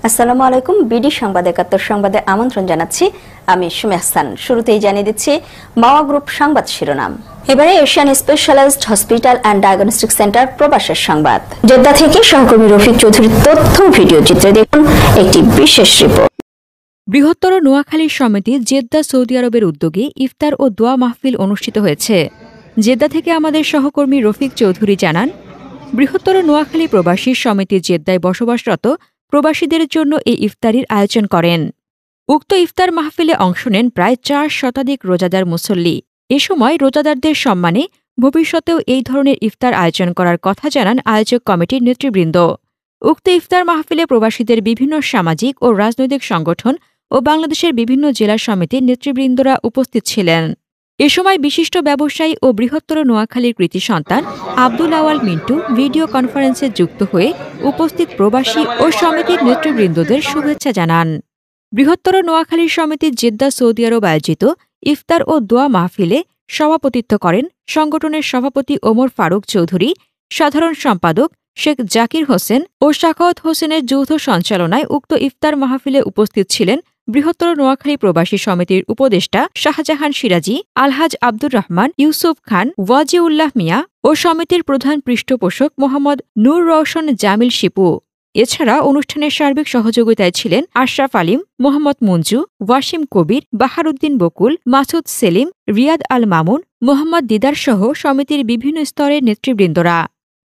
আসসালামু আলাইকুম। বিডি সংবাদ ৭১ সংবাদে আমন্ত্রণ জানাচ্ছি। আমি সুমি হাসান। শুরুতেই জানিয়ে দিচ্ছি মাওয়া গ্রুপ সংবাদ শিরোনাম। এবারে Asian specialized hospital and diagnostic centre প্রবাসের সংবাদ। জেদ্দা থেকে সহকর্মী রফিক চৌধুরীর তথ্য ভিডিও চিত্রে দেখুন একটি বিশেষ রিপোর্ট। বৃহত্তর নোয়াখালী সমিতি জেদ্দা সৌদি আরবের উদ্যোগে ইফতার ও দোয়া মাহফিল অনুষ্ঠিত হয়েছে। জেদ্দা থেকে আমাদের সহকর্মী রফিক চৌধুরী জানান, বৃহত্তর নোয়াখালী প্রবাসী সমিতি জেদ্দায় বসবাসরত প্রবাসীদের জন্য এই ইফতারির আয়োজন করেন। উক্ত ইফতার মাহফিলে অংশ নেন প্রায় ৪ শতাধিক রোজাদার মুসল্লি। এ সময় রোজাদারদের সম্মানে ভবিষ্যতেও এই ধরনের ইফতার আয়োজন করার কথা জানান আয়োজক কমিটির নেতৃবৃন্দ। উক্ত ইফতার মাহফিলে প্রবাসীদের বিভিন্ন সামাজিক ও রাজনৈতিক সংগঠন ও বাংলাদেশের বিভিন্ন জেলা সমিতির নেতৃবৃন্দরা উপস্থিত ছিলেন। এ সময় বিশিষ্ট ব্যবসায়ী ও বৃহত্তর নোয়াখালীর কৃতি সন্তান আব্দুল আওয়াল মিন্টু ভিডিও কনফারেন্সে যুক্ত হয়ে উপস্থিত প্রবাসী ও সমিতির নেতৃবৃন্দদের শুভেচ্ছা জানান। বৃহত্তর নোয়াখালী সমিতির জেদ্দা সৌদি আরব আয়োজিত ইফতার ও দোয়া মাহফিলে সভাপতিত্ব করেন সংগঠনের সভাপতি ওমর ফারুক চৌধুরী, সাধারণ সম্পাদক শেখ জাকির হোসেন ও সাখাওয়াত হোসেনের যৌথ সঞ্চালনায় উক্ত ইফতার মাহফিলে উপস্থিত ছিলেন বৃহত্তর নোয়াখালী প্রবাসী সমিতির উপদেষ্টা শাহজাহান সিরাজি, আলহাজ আব্দুর রহমান, ইউসুফ খান, ওয়াজিউল্লাহ মিয়া ও সমিতির প্রধান পৃষ্ঠপোষক মোহাম্মদ নূর রওশন জামিল শিপু। এছাড়া অনুষ্ঠানের সার্বিক সহযোগিতায় ছিলেন আশরাফ আলিম, মোহাম্মদ মঞ্জু, ওয়াসিম কবির, বাহারুদ্দিন বকুল, মাসুদ সেলিম, রিয়াদ আল মামুন, মোহাম্মদ দিদার সহ সমিতির বিভিন্ন স্তরের নেতৃবৃন্দরা।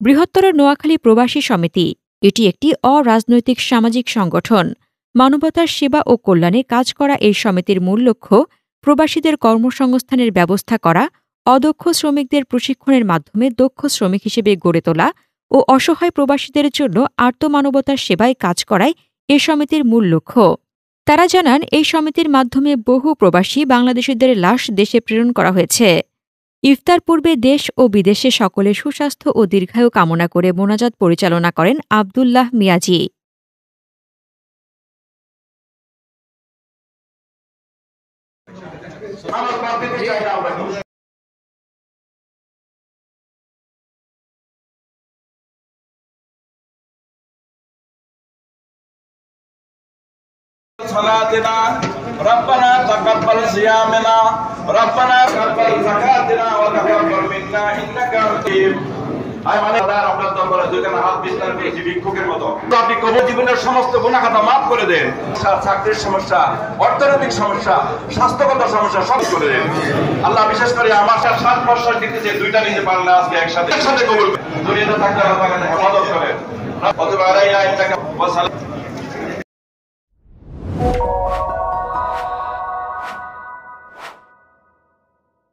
বৃহত্তর নোয়াখালী প্রবাসী সমিতি এটি একটি অরাজনৈতিক সামাজিক সংগঠন। মানবতার সেবা ও কল্যাণে কাজ করা এই সমিতির মূল লক্ষ্য প্রবাসীদের কর্মসংস্থানের ব্যবস্থা করা, অদক্ষ শ্রমিকদের প্রশিক্ষণের মাধ্যমে দক্ষ শ্রমিক হিসেবে গড়ে তোলা ও অসহায় প্রবাসীদের জন্য আর্তমানবতার সেবায় কাজ করাই এ সমিতির মূল লক্ষ্য। তারা জানান, এই সমিতির মাধ্যমে বহু প্রবাসী বাংলাদেশিদের লাশ দেশে প্রেরণ করা হয়েছে। ইফতার পূর্বে দেশ ও বিদেশে সকলের সুস্বাস্থ্য ও দীর্ঘায়ু কামনা করে মোনাজাত পরিচালনা করেন আব্দুল্লাহ মিয়াজি। صلاتنا ربنا تقبل صيامنا ربنا تقبل زكاتنا وتقبل منا انك انت জীবনের সমস্ত গুনাহ খাতা মাফ করে দেন। চাকরির সমস্যা, অর্থনৈতিক সমস্যা, স্বাস্থ্যগত সমস্যা সব করে দেন আল্লাহ। বিশেষ করে আমার 7 বছর দিতে দুইটা নিতে পারলে আজকে একসাথে কবুল দুনিয়াতে থাকতে আল্লাহ হেফাজত করেন।